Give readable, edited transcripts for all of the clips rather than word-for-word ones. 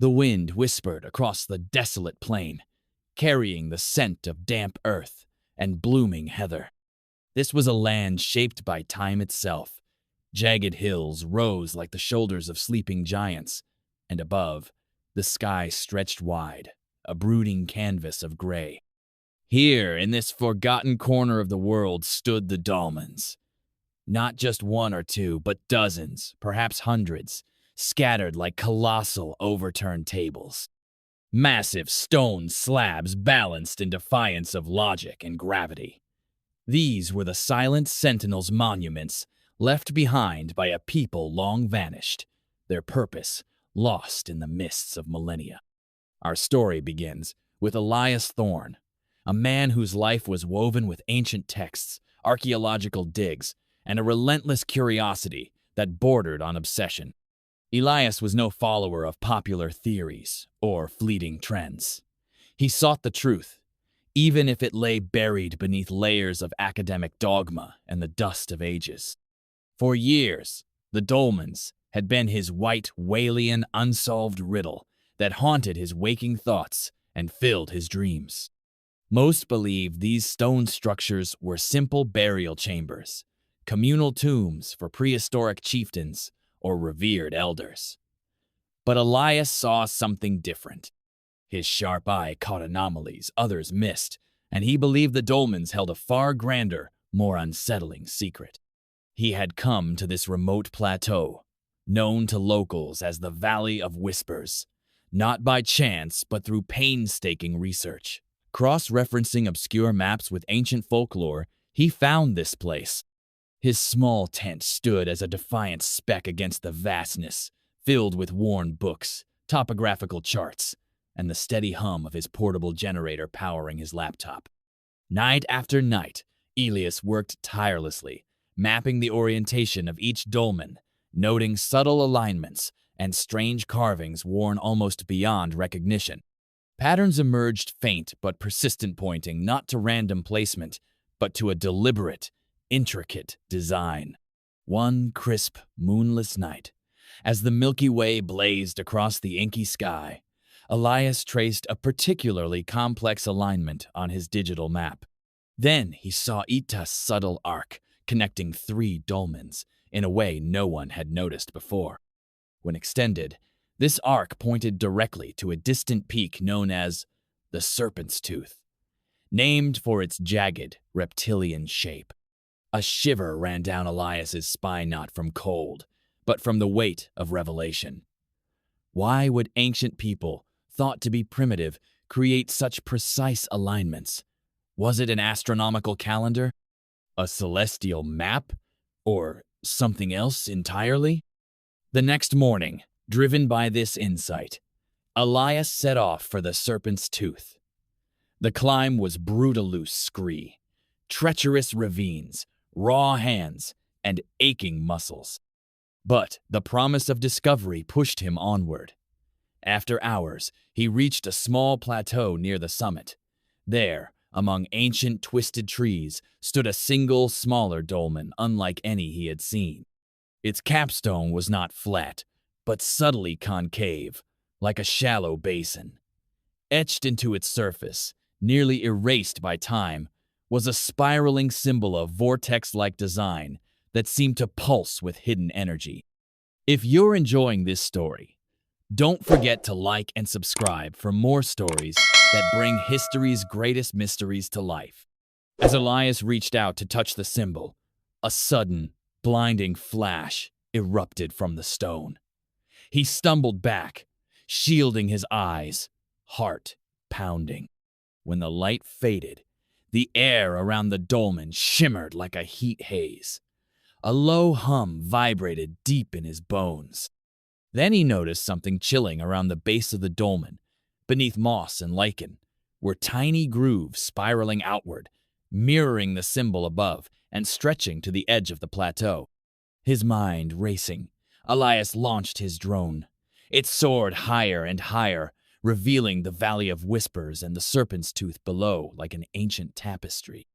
The wind whispered across the desolate plain, carrying the scent of damp earth and blooming heather. This was a land shaped by time itself. Jagged hills rose like the shoulders of sleeping giants, and above, the sky stretched wide, a brooding canvas of gray. Here, in this forgotten corner of the world, stood the Dolmens. Not just one or two, but dozens, perhaps hundreds, scattered like colossal overturned tables. Massive stone slabs balanced in defiance of logic and gravity. These were the silent sentinels' monuments left behind by a people long vanished, their purpose lost in the mists of millennia. Our story begins with Elias Thorne, a man whose life was woven with ancient texts, archaeological digs, and a relentless curiosity that bordered on obsession. Elias was no follower of popular theories or fleeting trends. He sought the truth, even if it lay buried beneath layers of academic dogma and the dust of ages. For years, the Dolmens had been his white, Walian, unsolved riddle that haunted his waking thoughts and filled his dreams. Most believed these stone structures were simple burial chambers, communal tombs for prehistoric chieftains or revered elders. But Elias saw something different. His sharp eye caught anomalies others missed, and he believed the Dolmens held a far grander, more unsettling secret. He had come to this remote plateau, known to locals as the Valley of Whispers, not by chance but through painstaking research. Cross-referencing obscure maps with ancient folklore, he found this place. His small tent stood as a defiant speck against the vastness, filled with worn books, topographical charts, and the steady hum of his portable generator powering his laptop. Night after night, Elias worked tirelessly, mapping the orientation of each dolmen, noting subtle alignments and strange carvings worn almost beyond recognition. Patterns emerged, faint but persistent, pointing not to random placement, but to a deliberate, intricate design. One crisp, moonless night, as the Milky Way blazed across the inky sky, Elias traced a particularly complex alignment on his digital map. Then he saw Ita's subtle arc connecting three dolmens in a way no one had noticed before. When extended, this arc pointed directly to a distant peak known as the Serpent's Tooth, named for its jagged, reptilian shape. A shiver ran down Elias's spine, not from cold, but from the weight of revelation. Why would ancient people, thought to be primitive, create such precise alignments? Was it an astronomical calendar? A celestial map? Or something else entirely? The next morning, driven by this insight, Elias set off for the Serpent's Tooth. The climb was brutalous scree, treacherous ravines, raw hands, and aching muscles. But the promise of discovery pushed him onward. After hours, he reached a small plateau near the summit. There, among ancient twisted trees, stood a single, smaller dolmen unlike any he had seen. Its capstone was not flat, but subtly concave, like a shallow basin. Etched into its surface, nearly erased by time, was a spiraling symbol of vortex-like design that seemed to pulse with hidden energy. If you're enjoying this story, don't forget to like and subscribe for more stories that bring history's greatest mysteries to life. As Elias reached out to touch the symbol, a sudden, blinding flash erupted from the stone. He stumbled back, shielding his eyes, heart pounding. When the light faded, the air around the dolmen shimmered like a heat haze. A low hum vibrated deep in his bones. Then he noticed something chilling around the base of the dolmen. Beneath moss and lichen were tiny grooves spiraling outward, mirroring the symbol above and stretching to the edge of the plateau. His mind racing, Elias launched his drone. It soared higher and higher, revealing the Valley of Whispers and the Serpent's Tooth below like an ancient tapestry.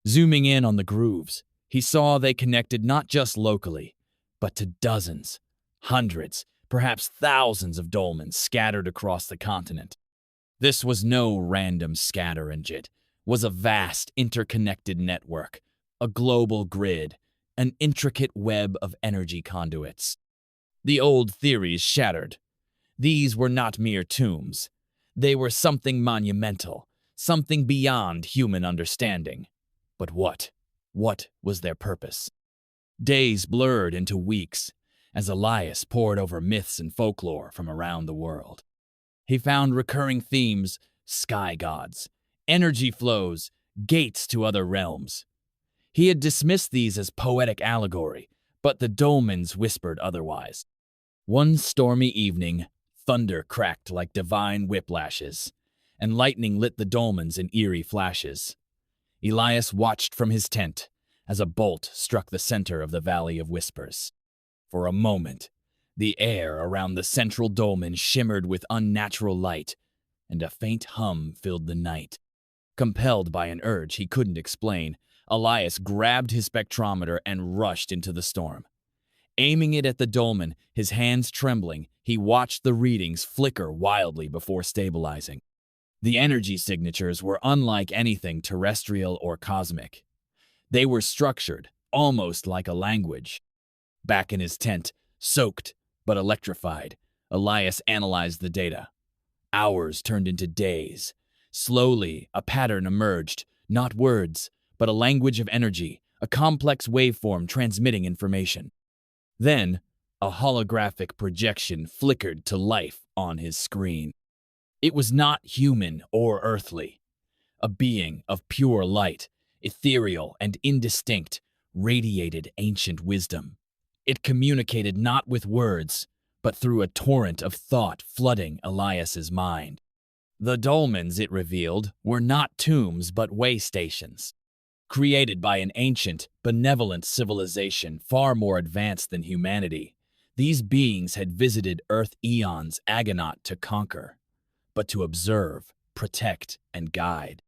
Zooming in on the grooves, he saw they connected not just locally, but to dozens, hundreds, perhaps thousands of dolmens scattered across the continent. This was no random scatterage. It was a vast, interconnected network, a global grid, an intricate web of energy conduits. The old theories shattered. These were not mere tombs. They were something monumental, something beyond human understanding. But what? What was their purpose? Days blurred into weeks as Elias pored over myths and folklore from around the world. He found recurring themes: sky gods, energy flows, gates to other realms. He had dismissed these as poetic allegory, but the dolmens whispered otherwise. One stormy evening, thunder cracked like divine whiplashes, and lightning lit the dolmens in eerie flashes. Elias watched from his tent as a bolt struck the center of the Valley of Whispers. For a moment, the air around the central dolmen shimmered with unnatural light, and a faint hum filled the night. Compelled by an urge he couldn't explain, Elias grabbed his spectrometer and rushed into the storm. Aiming it at the dolmen, his hands trembling, he watched the readings flicker wildly before stabilizing. The energy signatures were unlike anything terrestrial or cosmic. They were structured, almost like a language. Back in his tent, soaked but electrified, Elias analyzed the data. Hours turned into days. Slowly, a pattern emerged, not words, but a language of energy, a complex waveform transmitting information. Then, a holographic projection flickered to life on his screen. It was not human or earthly. A being of pure light, ethereal and indistinct, radiated ancient wisdom. It communicated not with words, but through a torrent of thought flooding Elias's mind. The dolmens, it revealed, were not tombs but way stations. Created by an ancient, benevolent civilization far more advanced than humanity, these beings had visited Earth eons agonot to conquer, but to observe, protect, and guide.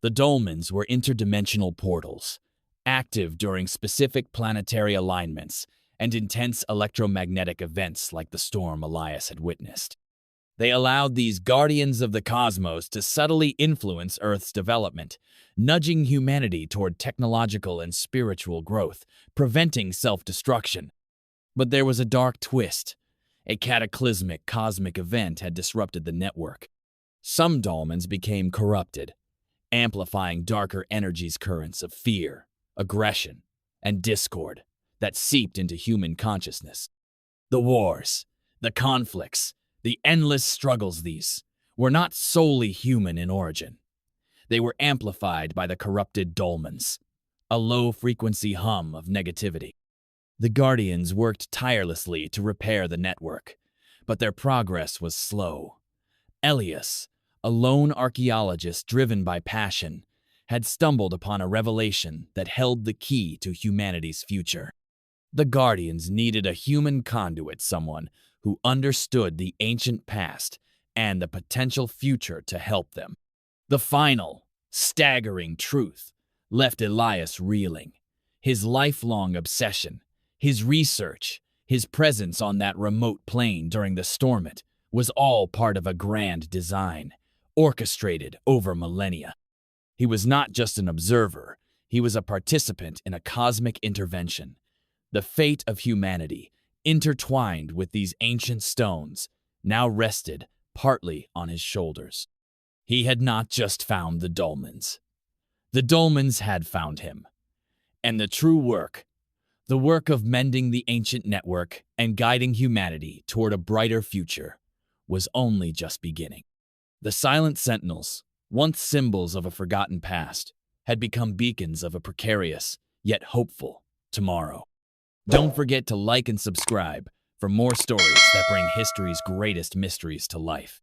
The dolmens were interdimensional portals, active during specific planetary alignments and intense electromagnetic events like the storm Elias had witnessed. They allowed these guardians of the cosmos to subtly influence Earth's development, nudging humanity toward technological and spiritual growth, preventing self-destruction. But there was a dark twist. A cataclysmic cosmic event had disrupted the network. Some dolmens became corrupted, amplifying darker energies currents of fear, aggression, and discord that seeped into human consciousness. The wars, the conflicts, the endless struggles, these were not solely human in origin. They were amplified by the corrupted dolmens, a low-frequency hum of negativity. The Guardians worked tirelessly to repair the network, but their progress was slow. Elias, a lone archaeologist driven by passion, had stumbled upon a revelation that held the key to humanity's future. The Guardians needed a human conduit, someone who understood the ancient past and the potential future to help them. The final, staggering truth left Elias reeling. His lifelong obsession, his research, his presence on that remote plane during the stormit was all part of a grand design, orchestrated over millennia. He was not just an observer, he was a participant in a cosmic intervention. The fate of humanity, intertwined with these ancient stones, now rested partly on his shoulders. He had not just found the dolmens. The dolmens had found him. And the true work, the work of mending the ancient network and guiding humanity toward a brighter future, was only just beginning. The silent sentinels, once symbols of a forgotten past, had become beacons of a precarious, yet hopeful, tomorrow. Don't forget to like and subscribe for more stories that bring history's greatest mysteries to life.